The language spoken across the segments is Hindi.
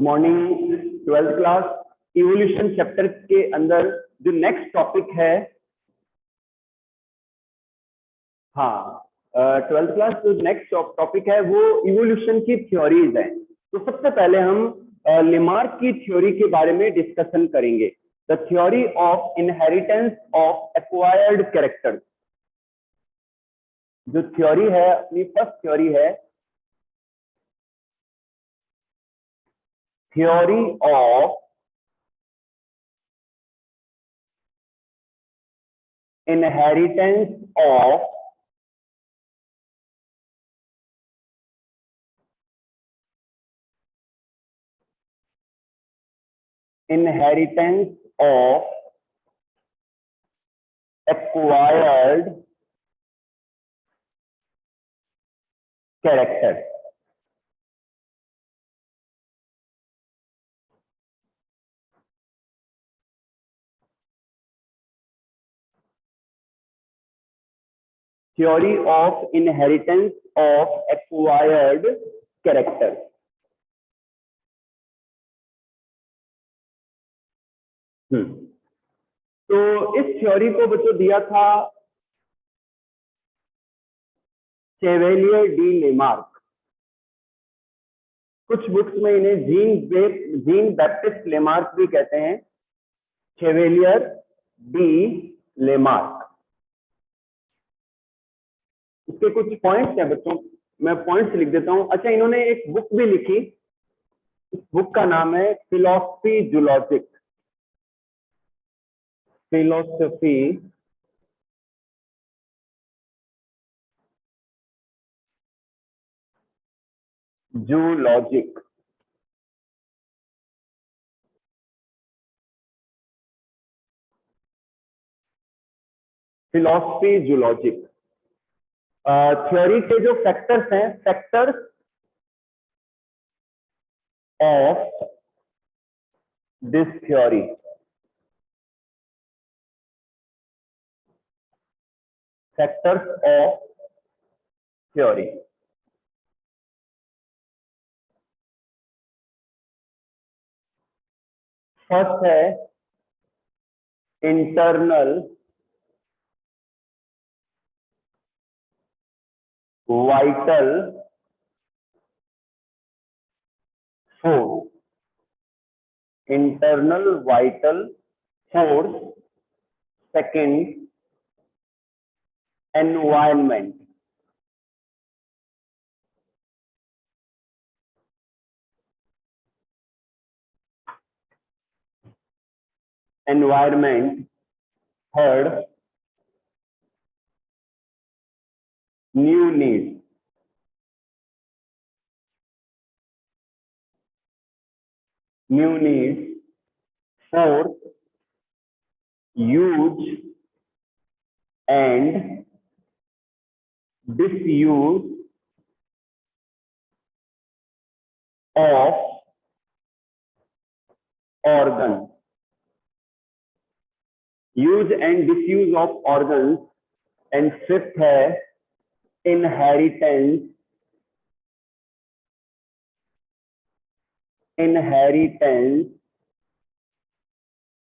Good morning twelfth class. Evolution chapter के अंदर जो नेक्स्ट टॉपिक है, हाँ ट्वेल्थ क्लास जो नेक्स्ट टॉपिक है वो इवोल्यूशन की थ्योरीज है। तो सबसे पहले हम लेमार्क की थ्योरी के बारे में डिस्कशन करेंगे। The theory of inheritance of acquired characters. जो थ्योरी है, अपनी फर्स्ट थ्योरी है, theory of inheritance of acquired character। Theory of inheritance of acquired character। तो इस थ्योरी को बच्चों दिया था चेवेलियर डी लेमार्क। कुछ बुक्स में इन्हें जीन बैप्टिस्ट लेमार्क भी कहते हैं। चेवेलियर डी लेमार्क। इसके कुछ पॉइंट्स हैं बच्चों, मैं पॉइंट्स लिख देता हूं। अच्छा, इन्होंने एक बुक भी लिखी, इस बुक का नाम है philosophy zoologique. Philosophy zoologique. Philosophy zoologique. Theory के जो फैक्टर्स हैं, factors of this theory. Factors of theory. First है internal vital force. Internal vital force. Second, environment. Environment. Third, new need. New need. Fourth, use and disuse of organ। use and disuse of organs। and fifth है inheritance।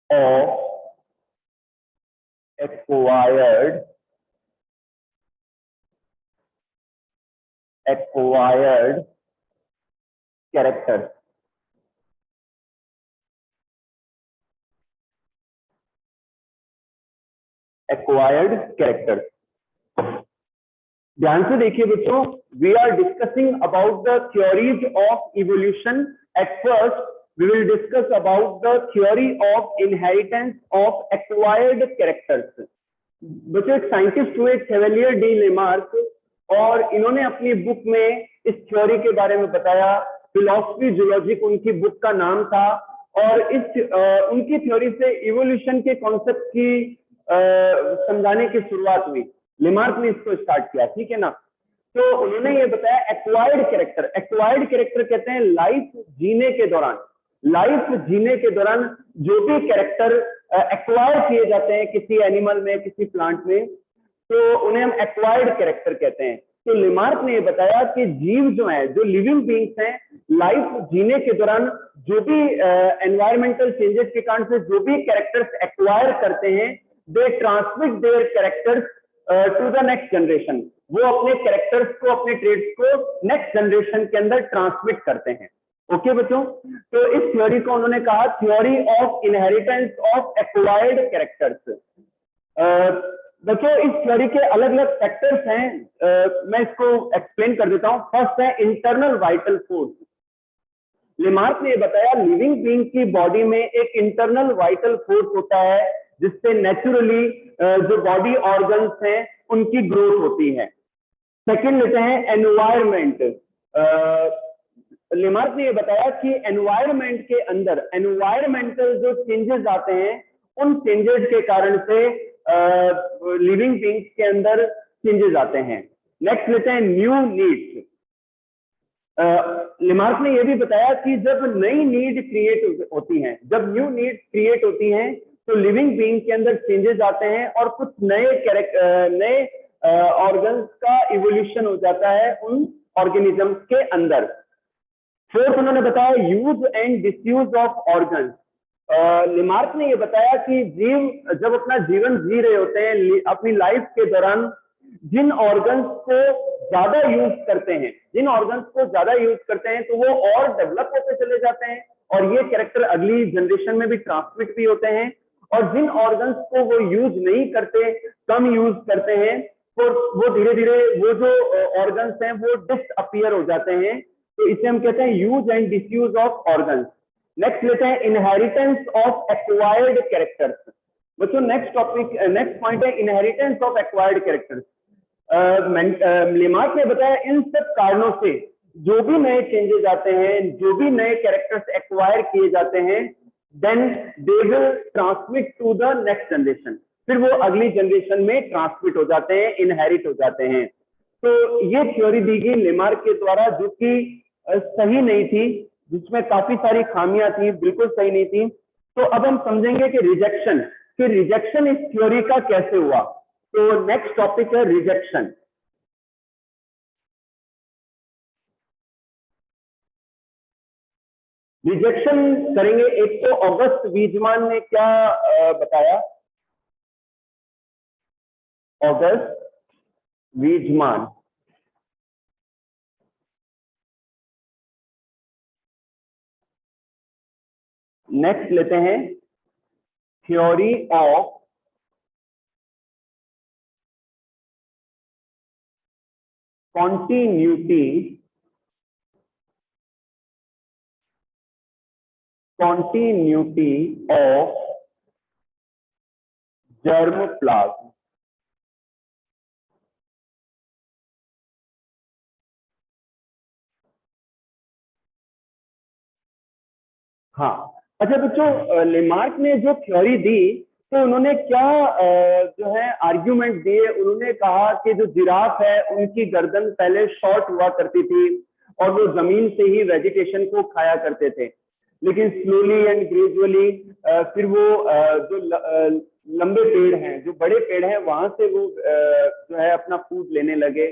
of acquired characters। Acquired character. ध्यान से देखिए बच्चों, we are discussing about the theories of evolution. At first we will discuss about the theory of inheritance of acquired characters. बच्चों, एक साइंटिस्ट हुए चेवेलियर डी लेमार्क, और इन्होंने अपनी बुक में इस थ्योरी के बारे में बताया। फिलॉसफी जूलॉजिक उनकी बुक का नाम था, और इस उनकी थ्योरी से इवोल्यूशन के कॉन्सेप्ट की समझाने की शुरुआत हुई। लेमार्क ने इसको स्टार्ट किया, ठीक है ना। तो उन्होंने ये बताया एक्वायर्ड कैरेक्टर। एक्वायर्ड कैरेक्टर कहते हैं लाइफ जीने के दौरान, जो भी कैरेक्टर एक्वायर किए जाते हैं किसी एनिमल में, किसी प्लांट में, तो उन्हें हम एक्वायर्ड कैरेक्टर कहते हैं। तो लेमार्क ने ये बताया कि जीव जो है, जो लिविंग बींग्स हैं, लाइफ जीने के दौरान जो भी एनवायरमेंटल चेंजेस के कारण से जो भी कैरेक्टर्स एक्वायर करते हैं, they transmit their characters to the next generation. वो अपने कैरेक्टर्स को, अपने ट्रेड्स को नेक्स्ट जनरेशन के अंदर ट्रांसमिट करते हैं। ओके बच्चों, तो इस थ्योरी को उन्होंने कहा theory of inheritance of acquired characters. बच्चों, इस थ्योरी के अलग अलग फैक्टर्स हैं, मैं इसको एक्सप्लेन कर देता हूं। फर्स्ट है इंटरनल वाइटल फोर्स। लेमार्क ने बताया लिविंग बीइंग की बॉडी में एक इंटरनल वाइटल फोर्स होता है, जिससे नेचुरली जो बॉडी ऑर्गन्स हैं उनकी ग्रोथ होती है। सेकंड लेते हैं एनवायरमेंट। लेमार्क ने बताया कि एनवायरमेंट के अंदर एनवायरमेंटल जो चेंजेस आते हैं, उन चेंजेस के कारण से लिविंग बीइंग्स के अंदर चेंजेस आते हैं। नेक्स्ट लेते हैं न्यू नीड्स। लेमार्क ने यह भी बताया कि जब नई नीड क्रिएट होती हैं, जब न्यू नीड क्रिएट होती हैं, तो लिविंग बीइंग के अंदर चेंजेस आते हैं और कुछ नए ऑर्गन्स का इवोल्यूशन हो जाता है उन ऑर्गेनिजम्स के अंदर। फोर्थ उन्होंने बताया use and disuse of organs. Lamarck ने यह बताया कि जीव जब अपना जीवन जी रहे होते हैं, अपनी लाइफ के दौरान जिन ऑर्गन्स को ज्यादा यूज करते हैं, जिन ऑर्गन्स को ज्यादा यूज करते हैं, तो वो और डेवलप होते चले जाते हैं और ये कैरेक्टर अगली जनरेशन में भी ट्रांसमिट भी होते हैं। और जिन ऑर्गन्स को वो यूज नहीं करते, कम यूज करते हैं, तो वो धीरे धीरे वो जो ऑर्गन्स हैं वो डिसअपियर हो जाते हैं। तो इसे हम कहते हैं use and disuse of organs. Next लेते हैं इनहेरिटेंस ऑफ एक्वायर्ड कैरेक्टर्स। बच्चों, नेक्स्ट पॉइंट है inheritance of acquired characters. Lamarck ने बताया इन सब कारणों से जो भी नए चेंजेस आते हैं, जो भी नए कैरेक्टर्स एक्वायर किए जाते हैं, then they will transmit to the next generation. फिर वो अगली जनरेशन में ट्रांसमिट हो जाते हैं, इनहेरिट हो जाते हैं। तो ये थ्योरी दी गई लेमार्क के द्वारा, जो कि सही नहीं थी, जिसमें काफी सारी खामियां थी, बिल्कुल सही नहीं थी। तो अब हम समझेंगे कि रिजेक्शन इस थ्योरी का कैसे हुआ। तो नेक्स्ट टॉपिक है रिजेक्शन। रिजेक्शन करेंगे। एक तो ऑगस्ट वीजमान ने क्या बताया, ऑगस्ट वीजमान। नेक्स्ट लेते हैं theory of continuity of germ plasm. हाँ, अच्छा बच्चों, लेमार्क ने जो थ्योरी दी, तो उन्होंने क्या जो है आर्ग्यूमेंट दिए। उन्होंने कहा कि जो जिराफ है उनकी गर्दन पहले शॉर्ट हुआ करती थी और वो जमीन से ही वेजिटेशन को खाया करते थे, लेकिन स्लोली एंड ग्रेजुअली फिर वो जो लंबे पेड़ हैं, जो बड़े पेड़ हैं, वहां से वो जो है अपना फूड लेने लगे।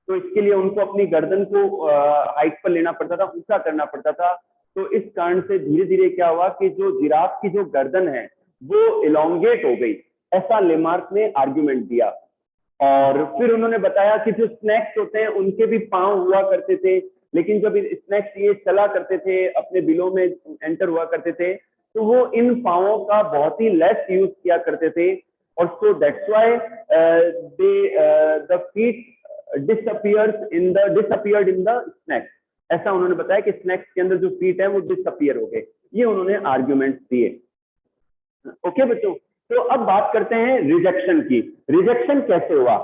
तो इसके लिए उनको अपनी गर्दन को हाइट पर लेना पड़ता था, ऊंचा करना पड़ता था। तो इस कारण से धीरे धीरे क्या हुआ कि जो जिराफ की जो गर्दन है वो इलोंगेट हो गई। ऐसा लेमार्क ने आर्ग्यूमेंट दिया। और फिर उन्होंने बताया कि जो स्नेक्स होते हैं उनके भी पांव हुआ करते थे, लेकिन जब स्नेक्स ये चला करते थे, अपने बिलों में एंटर हुआ करते थे, तो वो इन पांवों का बहुत ही लेस यूज किया करते थे। और so that's why the feet disappeared in the snakes. ऐसा उन्होंने बताया कि स्नेक्स के अंदर जो फीट है वो डिसअपियर हो गए। ये उन्होंने आर्ग्यूमेंट दिए। ओके बच्चों, तो अब बात करते हैं रिजेक्शन की। रिजेक्शन कैसे हुआ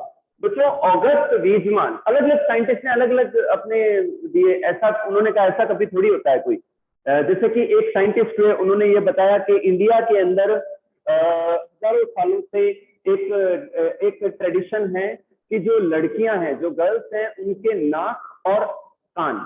बच्चों? ऑगस्ट वीजमान, अलग अलग साइंटिस्ट ने अलग अलग अपने दिए। ऐसा उन्होंने कहा ऐसा कभी थोड़ी होता है कोई। जैसे कि एक साइंटिस्ट हुए, उन्होंने ये बताया कि इंडिया के अंदर हजारों सालों से एक ट्रेडिशन है कि जो लड़कियां हैं, जो गर्ल्स हैं, उनके नाक और कान,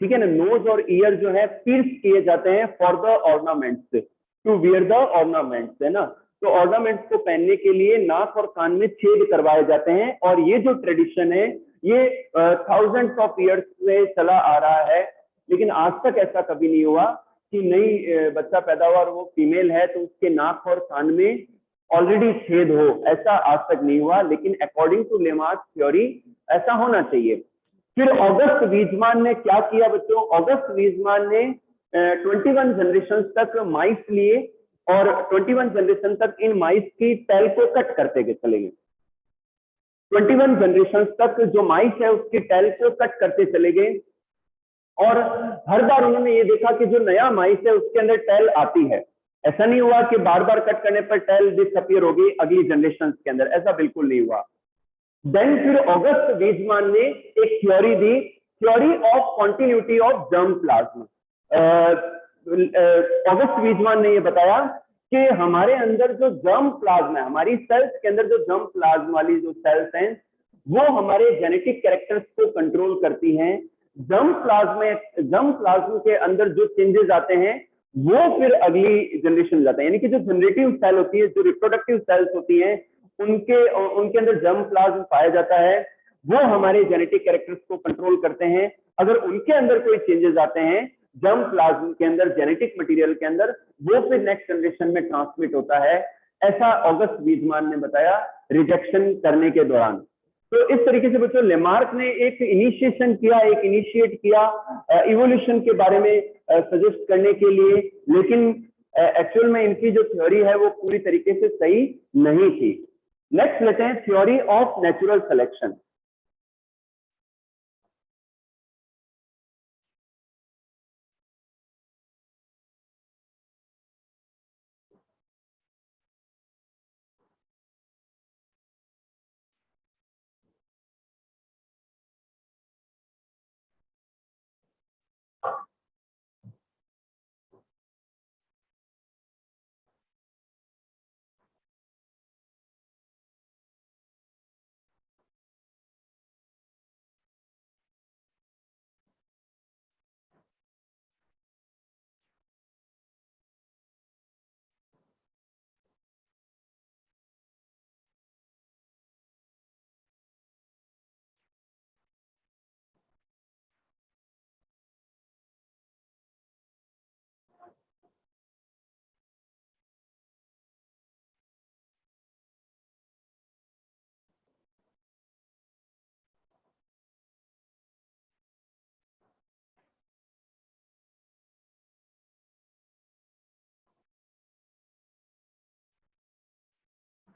ठीक है ना, नोज और ईयर जो है पियर्स किए जाते हैं for the ornaments, to wear the ornaments, है ना। तो ऑर्नामेंट्स को पहनने के लिए नाक और कान में छेद करवाए जाते हैं। और ये जो ट्रेडिशन है ये थाउजेंड्स ऑफ ईयर्स से चला आ रहा है, लेकिन आज तक ऐसा कभी नहीं हुआ कि नई बच्चा पैदा हुआ और वो फीमेल है तो उसके नाक और कान में ऑलरेडी छेद हो, ऐसा आज तक नहीं हुआ। लेकिन अकॉर्डिंग टू लेमार्क थ्योरी ऐसा होना चाहिए। फिर ऑगस्ट वीजमान ने क्या किया बच्चों? ऑगस्ट वीजमान ने 21 जनरेशन तक माइस लिए और 21 जनरेशन तक इन माइस की टेल को कट करते गए चले गए। 21 जनरेशन तक जो माइस है उसकी टेल को कट करते चले गए और हर बार उन्होंने ये देखा कि जो नया माइस है उसके अंदर टेल आती है। ऐसा नहीं हुआ कि बार बार कट करने पर टेल डिसअपियर हो गई अगली जनरेशन के अंदर, ऐसा बिल्कुल नहीं हुआ। देन फिर ऑगस्ट वीजमान ने एक थ्योरी दी, theory of continuity of germ plasma. August Weismann ने ये बताया कि हमारे अंदर जो जर्म प्लाज्मा है, हमारी सेल्स के अंदर जो जर्म प्लाज्मा वाली जो सेल्स हैं वो हमारे जेनेटिक कैरेक्टर्स को कंट्रोल करती हैं। जर्म प्लाज्मा के अंदर जो चेंजेस आते हैं वो फिर अगली जनरेशन जाते हैं, यानी कि जो जनरेटिव सेल होती है, जो रिप्रोडक्टिव सेल्स होती हैं, उनके अंदर जर्म प्लाज्मा पाया जाता है, वो हमारे जेनेटिक कैरेक्टर्स को कंट्रोल करते हैं। अगर उनके अंदर कोई चेंजेस आते हैं जर्म प्लाज्मा के अंदर, जेनेटिक मटेरियल के अंदर, वो फिर नेक्स्ट जनरेशन में ट्रांसमिट होता है। ऐसा ऑगस्ट वीजमान ने बताया रिजेक्शन करने के दौरान। तो इस तरीके से बच्चों लेमार्क ने एक इनिशिएट किया इवोल्यूशन के बारे में सजेस्ट करने के लिए, लेकिन एक्चुअल में इनकी जो थ्योरी है वो पूरी तरीके से सही नहीं थी। नेक्स्ट लेते हैं थ्योरी ऑफ नेचुरल सिलेक्शन।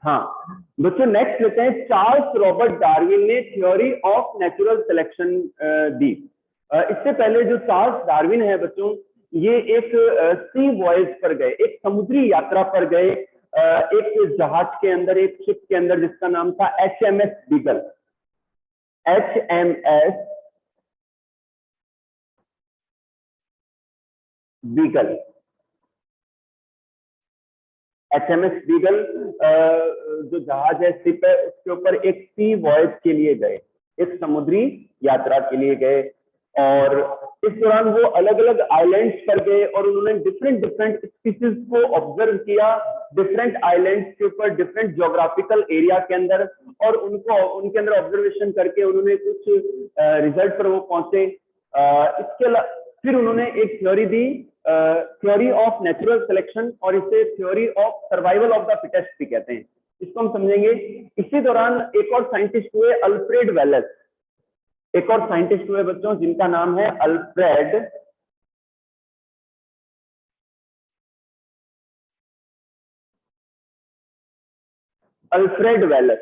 हाँ बच्चों नेक्स्ट लेते हैं, चार्ल्स रॉबर्ट डार्विन ने थ्योरी ऑफ नेचुरल सिलेक्शन दी। इससे पहले जो चार्ल्स डार्विन है बच्चों, ये एक सी वॉयज पर गए, एक समुद्री यात्रा पर गए, एक जहाज के अंदर, एक शिप के अंदर जिसका नाम था HMS beagle. HMS beagle, HMS beagle जो जहाज है, शिप है, उसके ऊपर एक सी वॉयज के लिए गए, एक समुद्री यात्रा के लिए गए। और इस दौरान वो अलग अलग आइलैंड्स पर गए और उन्होंने डिफरेंट स्पीसीज को ऑब्जर्व किया, डिफरेंट आइलैंड्स के ऊपर, डिफरेंट ज्योग्राफिकल एरिया के अंदर, और उनके अंदर ऑब्जर्वेशन करके उन्होंने कुछ रिजल्ट पर वो पहुंचे। इसके फिर उन्होंने एक थ्योरी दी, थ्योरी ऑफ नेचुरल सिलेक्शन, और इसे theory of survival of the fittest भी कहते हैं। इसको हम समझेंगे। इसी दौरान एक और साइंटिस्ट हुए, अल्फ्रेड वेलेस। एक और साइंटिस्ट हुए बच्चों जिनका नाम है अल्फ्रेड वेलेस।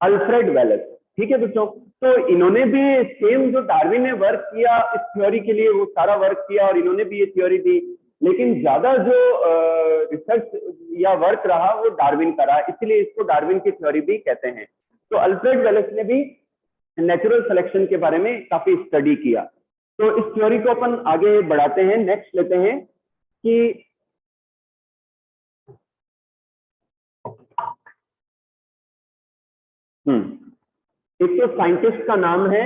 अल्फ्रेड वेलेस, ठीक है बच्चों। तो इन्होंने भी सेम जो डार्विन ने वर्क किया इस थ्योरी के लिए, वो सारा वर्क किया और इन्होंने भी ये थ्योरी दी, लेकिन ज्यादा जो रिसर्च या वर्क रहा वो डार्विन का रहा, इसलिए इसको डार्विन की थ्योरी भी कहते हैं। तो अल्फ्रेड वेलेस ने भी नेचुरल सिलेक्शन के बारे में काफी स्टडी किया। तो इस थ्योरी को अपन आगे बढ़ाते हैं। नेक्स्ट लेते हैं कि एक तो साइंटिस्ट का नाम है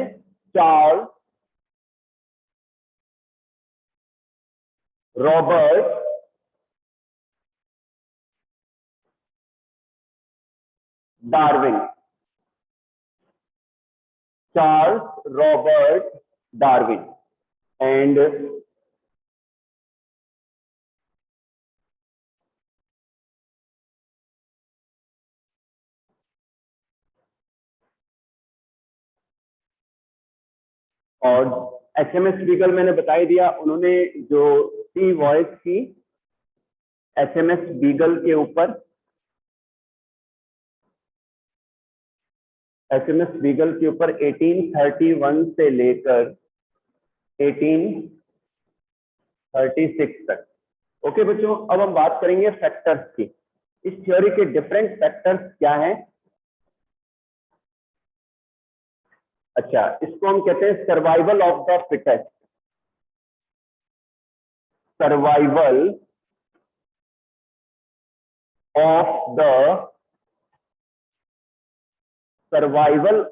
Charles Robert Darwin, Charles Robert Darwin. And और HMS बीगल मैंने बता ही दिया, उन्होंने जो सी वॉइस की HMS बीगल के ऊपर, HMS बीगल के ऊपर 1831 से लेकर 1836 तक. ओके बच्चों, अब हम बात करेंगे फैक्टर्स की. इस थ्योरी के डिफरेंट फैक्टर्स क्या हैं? अच्छा, इसको हम कहते हैं survival of the fittest. Survival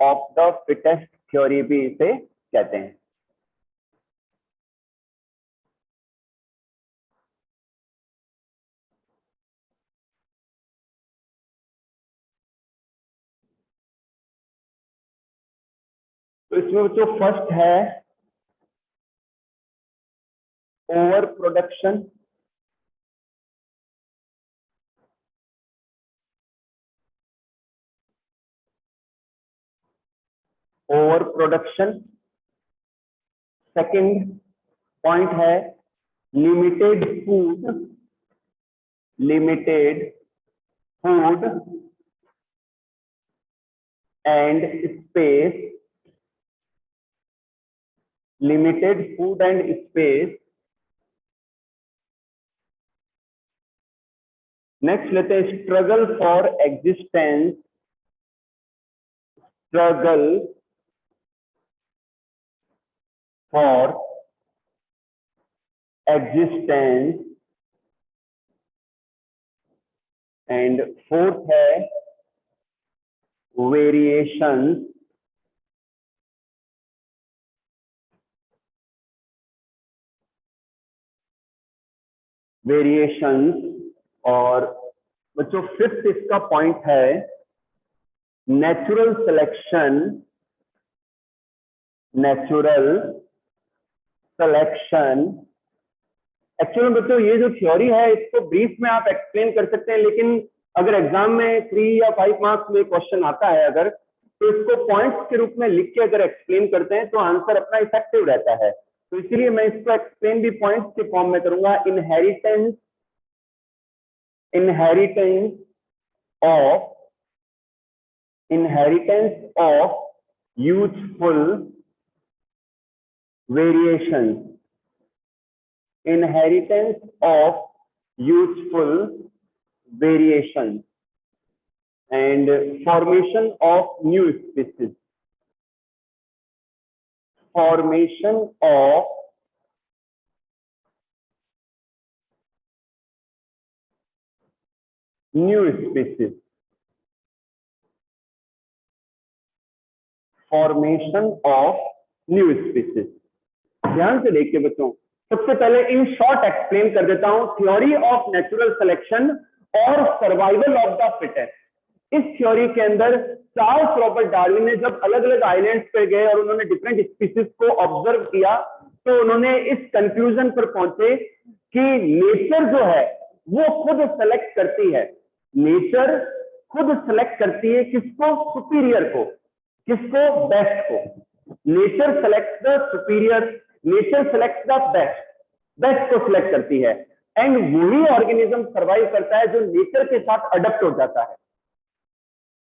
of the fittest theory भी इसे कहते हैं. तो इसमें जो फर्स्ट है over production. Over production. Second point है limited food and space. Limited food and space. Next लेते हैं struggle for existence. Struggle for existence. And fourth है वेरिएशंस. और बच्चों फिफ्थ इसका पॉइंट है नेचुरल सिलेक्शन. एक्चुअली बच्चों ये जो थ्योरी है इसको ब्रीफ में आप एक्सप्लेन कर सकते हैं, लेकिन अगर एग्जाम में 3 या 5 मार्क्स में क्वेश्चन आता है अगर, तो इसको पॉइंट्स के रूप में लिख के अगर एक्सप्लेन करते हैं तो आंसर अपना इफेक्टिव रहता है. तो इसलिए मैं इसको एक्सप्लेन भी पॉइंट्स के फॉर्म में करूंगा. Inheritance of useful variations. and formation of new species. ध्यान से देखिए बच्चों, सबसे पहले इन शॉर्ट एक्सप्लेन कर देता हूं थ्योरी ऑफ नेचुरल सिलेक्शन और सर्वाइवल ऑफ द फिटेस्ट. इस थ्योरी के अंदर चार्ल्स रॉबर्ट डार्विन ने जब अलग अलग आइलैंड्स पे गए और उन्होंने डिफरेंट स्पीसीज को ऑब्जर्व किया, तो उन्होंने इस कंक्लूजन पर पहुंचे कि नेचर जो है वो खुद सेलेक्ट करती है. नेचर खुद सेलेक्ट करती है किसको? सुपीरियर को. किसको? बेस्ट को. Nature select the superior, nature select the best को सिलेक्ट करती है. एंड वही ऑर्गेनिज्म सर्वाइव करता है जो नेचर के साथ अडप्ट हो जाता है.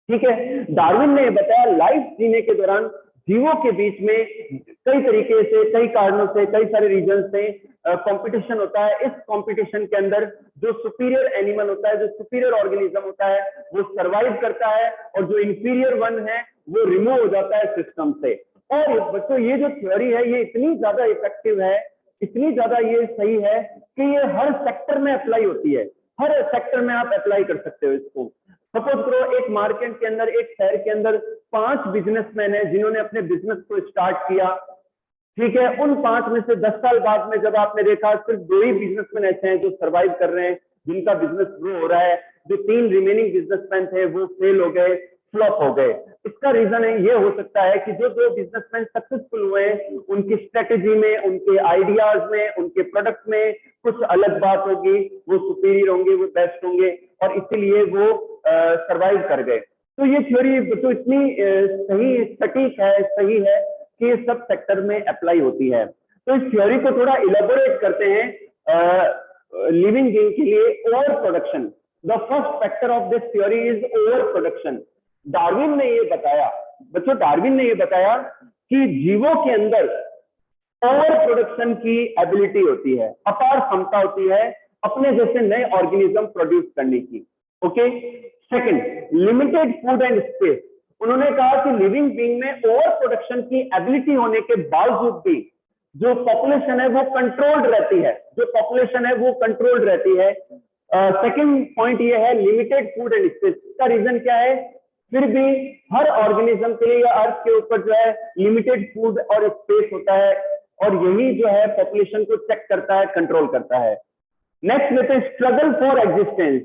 ठीक है, डार्विन ने बताया लाइफ जीने के दौरान जीवों के बीच में कई तरीके से, कई कारणों से, कई सारे रीजन से कंपटीशन होता है. इस कंपटीशन के अंदर जो सुपीरियर एनिमल होता है, जो सुपीरियर ऑर्गेनिज्म होता है, वो सर्वाइव करता है और जो इंफीरियर वन है वो रिमूव हो जाता है सिस्टम से. और बच्चों ये जो थ्योरी है ये इतनी ज्यादा इफेक्टिव है, इतनी ज्यादा ये सही है कि ये हर सेक्टर में अप्लाई होती है. हर सेक्टर में आप अप्लाई कर सकते हो इसको. सपोज करो एक मार्केट के अंदर, एक शहर के अंदर 5 बिजनेसमैन हैं जिन्होंने अपने बिजनेस को स्टार्ट किया. ठीक है, उन 5 में से 10 साल बाद में जब आपने देखा सिर्फ 2 ही बिजनेसमैन ऐसे हैं जो सर्वाइव कर रहे हैं, जिनका बिजनेस ग्रो हो रहा है. जो 3 रिमेनिंग बिजनेसमैन थे वो फेल हो गए. फ्लॉप हो गए। इसका रीजन है ये हो सकता है कि जो दो बिजनेसमैन सक्सेसफुल हुए हैं उनकी स्ट्रेटेजी में, उनके आइडियाज में, उनके प्रोडक्ट में कुछ अलग बात होगी, वो सुपीरियर होंगे, वो बेस्ट होंगे और इसीलिए वो सरवाइव कर गए। तो ये थ्योरी तो इतनी सही सटीक है, सही है कि ये सब सेक्टर में अप्लाई होती है। तो इस थ्योरी को थोड़ा इलेबोरेट करते हैं लिविंग बीइंग के लिए। Over production, the first factor of this theory is over production. Darwin ने ये बताया, बच्चों डार्विन ने ये बताया कि जीवों के अंदर ओवर प्रोडक्शन की एबिलिटी होती है, अपार क्षमता होती है अपने जैसे नए ऑर्गेनिज्म प्रोड्यूस करने की। Okay. Second, limited food and space. उन्होंने कहा कि लिविंग बीइंग में ओवर प्रोडक्शन की एबिलिटी होने के बावजूद भी जो पॉपुलेशन है वो कंट्रोल्ड रहती है, जो पॉपुलेशन है वो कंट्रोल्ड रहती है। सेकंड पॉइंट ये है लिमिटेड फूड एंड स्पेस। इसका रीजन क्या है? फिर भी हर ऑर्गेनिज्म के लिए या अर्थ के ऊपर जो है लिमिटेड फूड और स्पेस होता है और यही जो है पॉपुलेशन को चेक करता है, कंट्रोल करता है। नेक्स्ट लेते हैं स्ट्रगल फॉर एग्जिस्टेंस।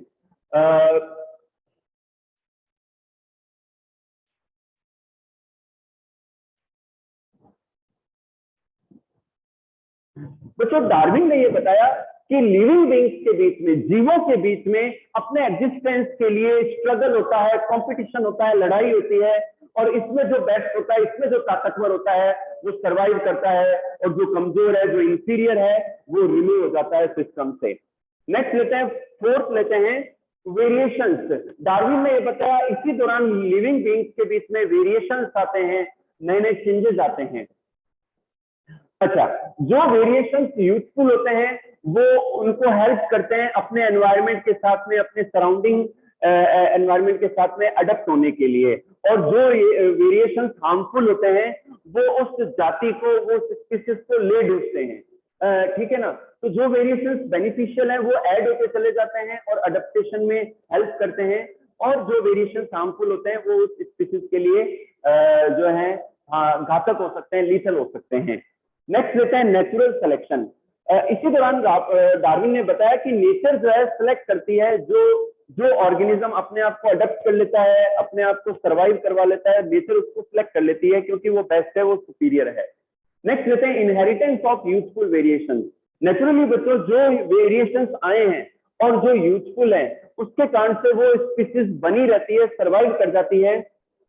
बच्चों डार्विन ने ये बताया कि लिविंग बीइंग्स के बीच में, जीवों के बीच में अपने एग्जिस्टेंस के लिए स्ट्रगल होता है, कंपटीशन होता है, लड़ाई होती है और इसमें जो बेस्ट होता है, इसमें जो ताकतवर होता है वो सरवाइव करता है और जो कमजोर है, जो इंफीरियर है वो रिमूव हो जाता है सिस्टम से। नेक्स्ट लेते हैं, फोर्थ लेते हैं वेरिएशंस। डार्विन ने ये बताया इसी दौरान लिविंग बीइंग्स के बीच में वेरिएशंस आते हैं, नए नए चेंजेस आते हैं। अच्छा, जो वेरिएशंस यूजफुल होते हैं वो उनको हेल्प करते हैं अपने एनवायरनमेंट के साथ में, अपने सराउंडिंग एनवायरनमेंट के साथ में अडेप्ट होने के लिए। और जो वेरिएशंस हार्मफुल होते हैं वो उस जाति को, वो स्पीशीज को ले डूबते हैं। ठीक है ना। तो जो वेरिएशंस बेनिफिशियल है वो ऐड होते चले जाते हैं और अडेप्टेशन में हेल्प करते हैं और जो वेरिएशंस हार्मफुल होते हैं वो उस स्पीशीज के लिए जो है घातक हो सकते हैं, लीथल हो सकते हैं। नेक्स्ट लेते हैं नेचुरल सिलेक्शन। इसी दौरान डार्विन ने बताया कि नेचर जो है सिलेक्ट करती है, जो जो ऑर्गेनिज्म अपने आप को अडेप्ट कर लेता है, अपने आप को सर्वाइव करवा लेता है, नेचर उसको सिलेक्ट कर लेती है क्योंकि वो बेस्ट है, वो सुपीरियर है। नेक्स्ट लेते हैं inheritance of useful variation. Naturally बच्चों जो वेरिएशंस आए हैं और जो यूजफुल है उसके कारण से वो स्पीशीज बनी रहती है, सर्वाइव कर जाती है,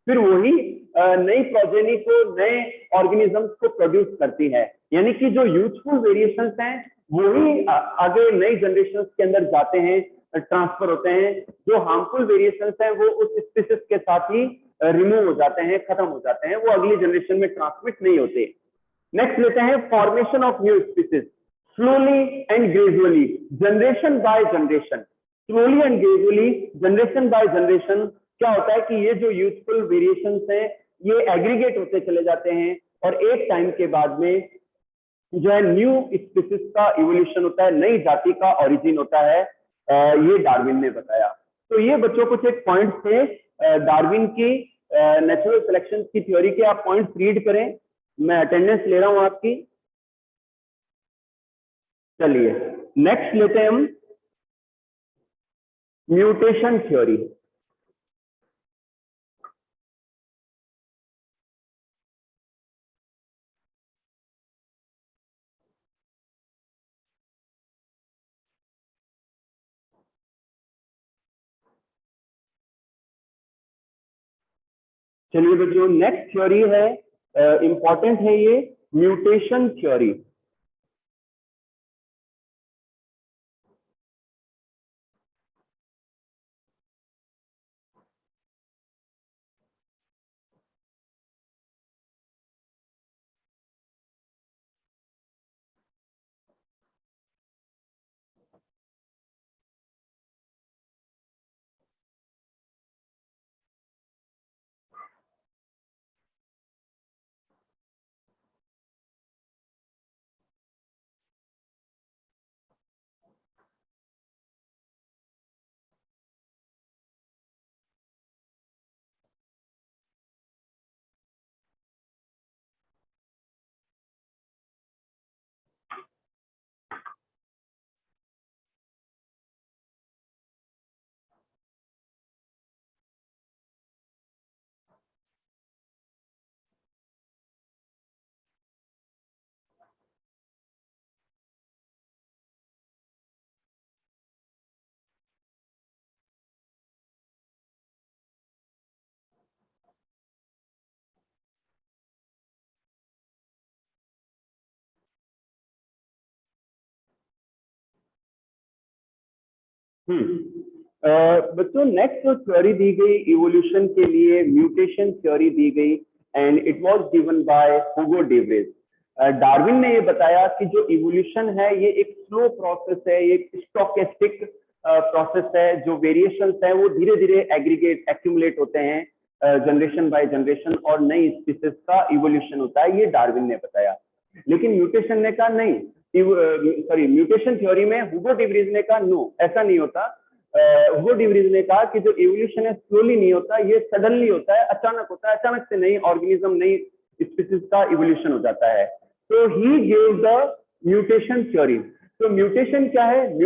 फिर वही नई प्रोजेनी को, नए ऑर्गेनिजम्स को प्रोड्यूस करती है। यानी कि जो यूजफुल वेरिएशंस हैं वही आगे नई जनरेशंस के अंदर जाते हैं, ट्रांसफर होते हैं। जो हार्मफुल वेरिएशंस हैं वो उस स्पीशीज के साथ ही रिमूव हो जाते हैं, खत्म हो जाते हैं, वो अगली जनरेशन में ट्रांसमिट नहीं होते। नेक्स्ट लेते हैं formation of new species slowly and gradually, generation by generation. Slowly and gradually, generation by generation क्या होता है कि ये जो यूजफुल वेरिएशंस हैं ये एग्रीगेट होते चले जाते हैं और एक टाइम के बाद में जो है न्यू स्पीसीज का इवोल्यूशन होता है, नई जाति का ओरिजिन होता है। ये डार्विन ने बताया। तो ये बच्चों कुछ एक पॉइंट्स थे डार्विन की नेचुरल सिलेक्शन की थ्योरी के। आप पॉइंट्स रीड करें, मैं अटेंडेंस ले रहा हूं आपकी। चलिए नेक्स्ट लेते हैं हम म्यूटेशन थ्योरी। चलिए बच्चों नेक्स्ट थ्योरी है, इंपॉर्टेंट है ये, म्यूटेशन थ्योरी। बच्चों नेक्स्ट जो थ्योरी दी गई इवोल्यूशन के लिए, म्यूटेशन थ्योरी दी गई and it was given by Hugo de Vries. Darwin ने ये बताया कि जो इवोल्यूशन है ये एक स्लो प्रोसेस है, ये एक स्टोकेस्टिक प्रोसेस है। जो वेरिएशंस है वो धीरे धीरे एग्रीगेट एक्यूमुलेट होते हैं जनरेशन बाय जनरेशन, और नई स्पीसीज का इवोल्यूशन होता है, ये डार्विन ने बताया। लेकिन म्यूटेशन ने कहा नहीं, सॉरी म्यूटेशन थ्योरी में हुगो डिवरीज ने कहा नो, ऐसा नहीं होता। हुगो डिवरीज ने कहा कि जो इवोल्यूशन है स्लोली नहीं होता, ये सडनली होता है, अचानक होता है, अचानक से नई ऑर्गेनिज्म नई स्पीसीज का इवोल्यूशन हो जाता है। तो he gave the mutation theory. तो म्यूटेशन क्या है?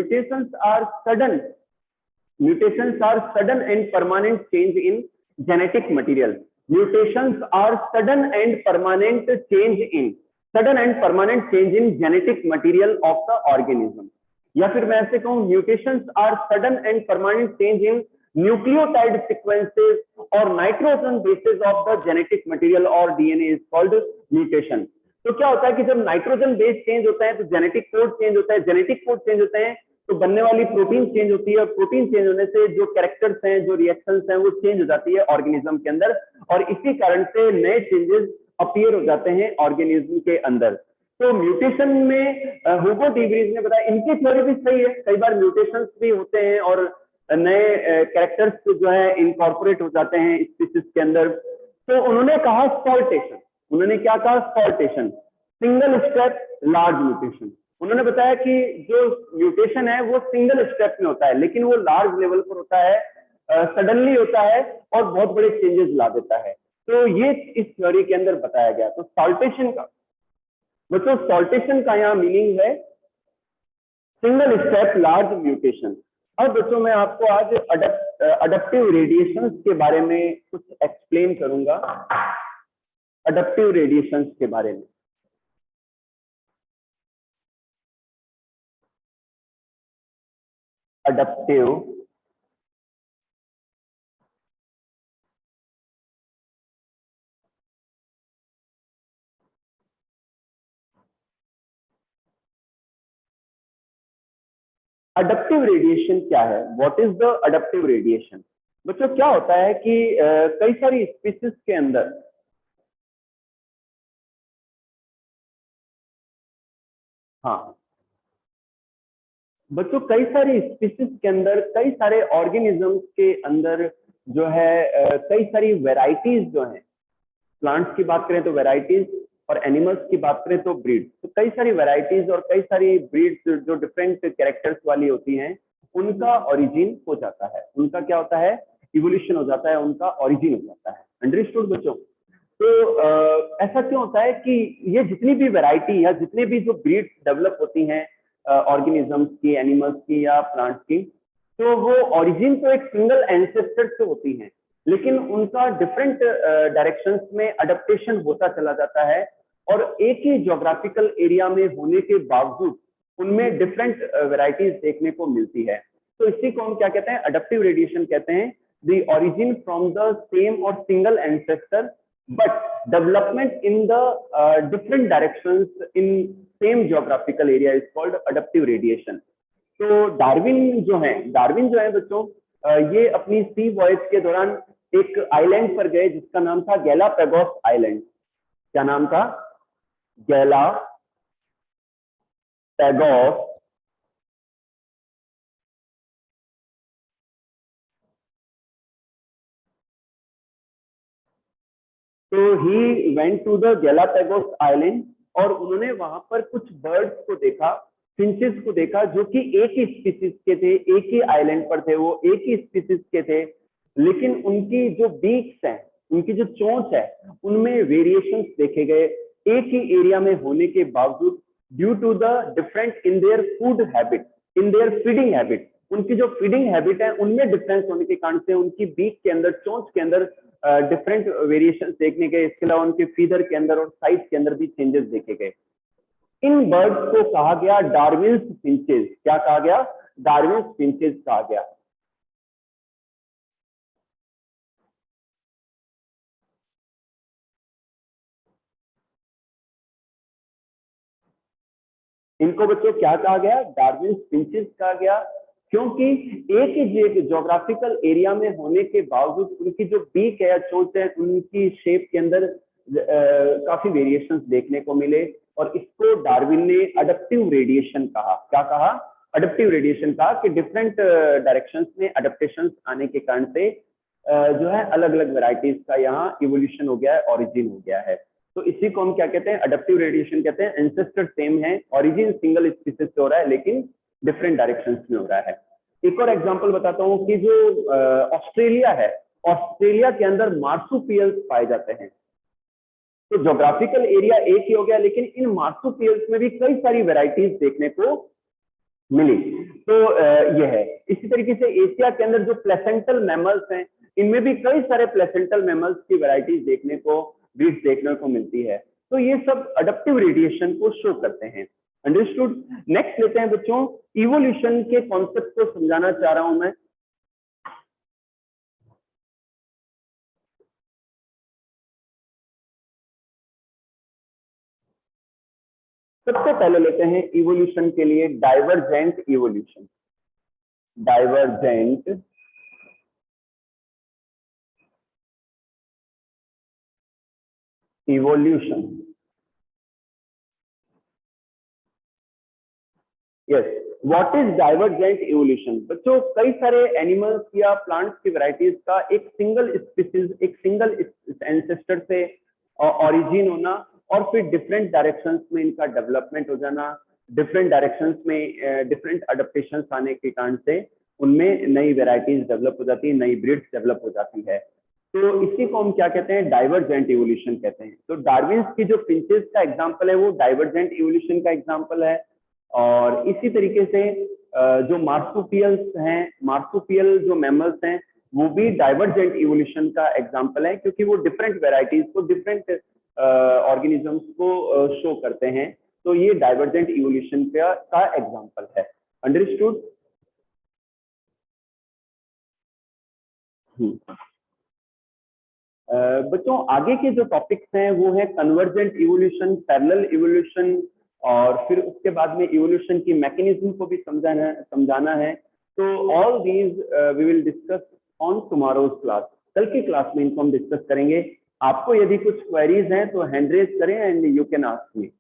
Mutations are sudden and permanent change in genetic material. Mutations are sudden and permanent change in genetic material of the organism. या फिर मैं ऐसे कहूं, mutations are sudden and permanent change in nucleotide sequences or nitrogen bases of the genetic material or DNA is called mutation. तो क्या होता है कि जब नाइट्रोजन बेस चेंज होता है तो जेनेटिक कोड चेंज होता है, जेनेटिक कोड चेंज होते हैं तो बनने वाली प्रोटीन चेंज होती है, और प्रोटीन चेंज होने से जो कैरेक्टर्स हैं, जो रिएक्शंस हैं, वो चेंज हो जाती है ऑर्गेनिज्म के अंदर, और इसी कारण से नए चेंजेस अपीयर हो जाते हैं ऑर्गेनिज्म के अंदर। तो म्यूटेशन में हुगो डिवरीज ने बताया, इनकी थ्योरी भी सही है, कई बार म्यूटेशंस भी होते हैं और नए कैरेक्टर्स जो है इनकॉर्पोरेट हो जाते हैं स्पीसीज के अंदर। तो उन्होंने कहा सॉल्टेशन, उन्होंने क्या कहा? Saltation, single step large mutation. उन्होंने बताया कि जो म्यूटेशन है वो सिंगल स्टेप में होता है, लेकिन वो लार्ज लेवल पर होता है, सडनली होता है और बहुत बड़े चेंजेस ला देता है। तो ये इस थ्योरी के अंदर बताया गया। तो सॉल्टेशन का बच्चों, सॉल्टेशन का यहाँ मीनिंग है सिंगल स्टेप लार्ज म्यूटेशन। अब बच्चों मैं आपको आज अडप्टिव रेडिएशंस के बारे में कुछ एक्सप्लेन करूंगा, अडप्टिव रेडिएशंस के बारे में। अडप्टिव अडप्टिव रेडिएशन क्या है? What is the adaptive radiation? बच्चों क्या होता है कि कई सारी स्पीसीज के अंदर हाँ बच्चों, कई सारी स्पीसीज के अंदर, कई सारे ऑर्गेनिजम्स के अंदर जो है कई सारी वेराइटीज जो हैं, प्लांट्स की बात करें तो वेराइटीज, और एनिमल्स की बात करें तो ब्रीड्स। तो कई सारी वेराइटीज और कई सारी ब्रीड्स जो डिफरेंट कैरेक्टर्स वाली होती हैं, उनका ओरिजिन हो जाता है, उनका क्या होता है? इवोल्यूशन हो जाता है, उनका ओरिजिन हो जाता है। अंडरस्टूड बच्चों? तो ऐसा क्यों होता है कि ये जितनी भी वैरायटी या जितने भी जो ब्रीड्स डेवलप होती हैं ऑर्गेनिजम्स की, एनिमल्स की या प्लांट्स की, तो वो ओरिजिन तो एक सिंगल एंसेस्टर से होती हैं, लेकिन उनका डिफरेंट डायरेक्शंस में अडेप्टेशन होता चला जाता है, और एक ही ज्योग्राफिकल एरिया में होने के बावजूद उनमें डिफरेंट वैरायटीज देखने को मिलती है। तो इसी को हम क्या कहते हैं? अडप्टिव रेडिएशन कहते हैं। The origin from the same और single ancestor but development in the different directions in same geographical area is called adaptive radiation. तो डार्विन जो है बच्चों, ये अपनी सी वॉयज के दौरान एक आइलैंड पर गए जिसका नाम था गैलापागोस आइलैंड। क्या नाम था? गैलापागोस। तो he went to the Galapagos island, और उन्होंने वहां पर कुछ बर्ड्स को देखा, फिंचेस को देखा, जो कि एक ही स्पीसीज के थे, एक ही आइलैंड पर थे, वो एक ही स्पीसीज के थे, लेकिन उनकी जो बीक्स हैं, उनकी जो चोंच है, उनमें वेरिएशंस देखे गए एक ही एरिया में होने के बावजूद, due to the different in their food habit, in their feeding habit. उनकी जो फीडिंग हैबिट है उनमें डिफरेंस होने के कारण से उनकी बीक के अंदर, चोंच के अंदर डिफरेंट वेरिएशन देखने गए। इसके अलावा उनके फीदर के अंदर और साइज के अंदर भी चेंजेस देखे गए। इन बर्ड्स को कहा गया डार्विन्स फिंचेस। क्या कहा गया? डार्विन्स फिंचेस कहा गया। इनको बच्चों क्या कहा गया? डार्विन्स फिंचेस कहा गया। क्योंकि एक ही ज्योग्राफिकल एरिया में होने के बावजूद उनकी जो बीक है या चोंच है, उनकी शेप के अंदर काफी वेरिएशंस देखने को मिले, और इसको डार्विन ने अडप्टिव रेडिएशन कहा। क्या कहा? अडप्टिव रेडिएशन कहा कि डिफरेंट डायरेक्शंस में अडेप्टेशंस आने के कारण से जो है अलग अलग वेराइटीज का यहाँ इवोल्यूशन हो गया है, ऑरिजिन हो गया है। तो इसी को हम क्या कहते हैं? अडप्टिव रेडिएशन कहते हैं। एंसेस्टर सेम है, ऑरिजिन सिंगल स्पीसीज से हो रहा है, लेकिन डिफरेंट डायरेक्शंस में हो रहा है। एक और एग्जांपल बताता हूँ कि जो ऑस्ट्रेलिया है, ऑस्ट्रेलिया के अंदर मार्सुपियल्स पाए जाते हैं। तो ज्योग्राफिकल एरिया एक ही हो गया, लेकिन इन मार्सुपियल्स में भी कई सारी वेराइटीज देखने को मिली। तो यह है। इसी तरीके से एशिया के अंदर जो प्लेसेंटल मैमल्स हैं, इनमें भी कई सारे प्लेसेंटल मैमल्स की वेराइटीज देखने को, ब्रीड्स देखने को मिलती है। तो ये सब अडप्टिव रेडिएशन को शो करते हैं। अंडरस्टूड? नेक्स्ट लेते हैं बच्चों, इवोल्यूशन के कॉन्सेप्ट को समझाना चाह रहा हूं मैं। सबसे पहले लेते हैं इवोल्यूशन के लिए divergent evolution. Divergent evolution. Yes, what is divergent evolution? बच्चों, कई सारे एनिमल्स या प्लांट्स की वैरायटीज का एक सिंगल स्पीसीज, एक सिंगल एंसेस्टर से ऑरिजिन होना, और फिर डिफरेंट डायरेक्शंस में इनका डेवलपमेंट हो जाना, डिफरेंट डायरेक्शंस में डिफरेंट अडेप्टेशंस आने के कारण से उनमें नई वैरायटीज डेवलप हो जाती है, नई ब्रीड्स डेवलप हो जाती है। तो इसी को हम क्या कहते हैं? डाइवर्जेंट इवोल्यूशन कहते हैं। तो डार्विन की जो फिंचेस का एग्जांपल है वो डाइवर्जेंट इवोल्यूशन का एग्जांपल है। और इसी तरीके से जो मार्सुपियल्स हैं, मार्सुपियल जो मैमल्स हैं, वो भी डाइवर्जेंट इवोल्यूशन का एग्जांपल है, क्योंकि वो डिफरेंट वेराइटीज को, डिफरेंट ऑर्गेनिजम्स को शो करते हैं। तो ये डाइवर्जेंट इवोल्यूशन का एग्जांपल है। अंडरस्टूड? बच्चों, आगे के जो टॉपिक्स हैं वो है कन्वर्जेंट इवोल्यूशन, पैरेलल इवोल्यूशन, और फिर उसके बाद में इवोल्यूशन की मैकेनिज्म को भी समझाना है। तो all these we will discuss on tomorrow's class. कल की क्लास में इनको हम डिस्कस करेंगे। आपको यदि कुछ क्वेरीज हैं तो हैंड रेज करें and you can ask me.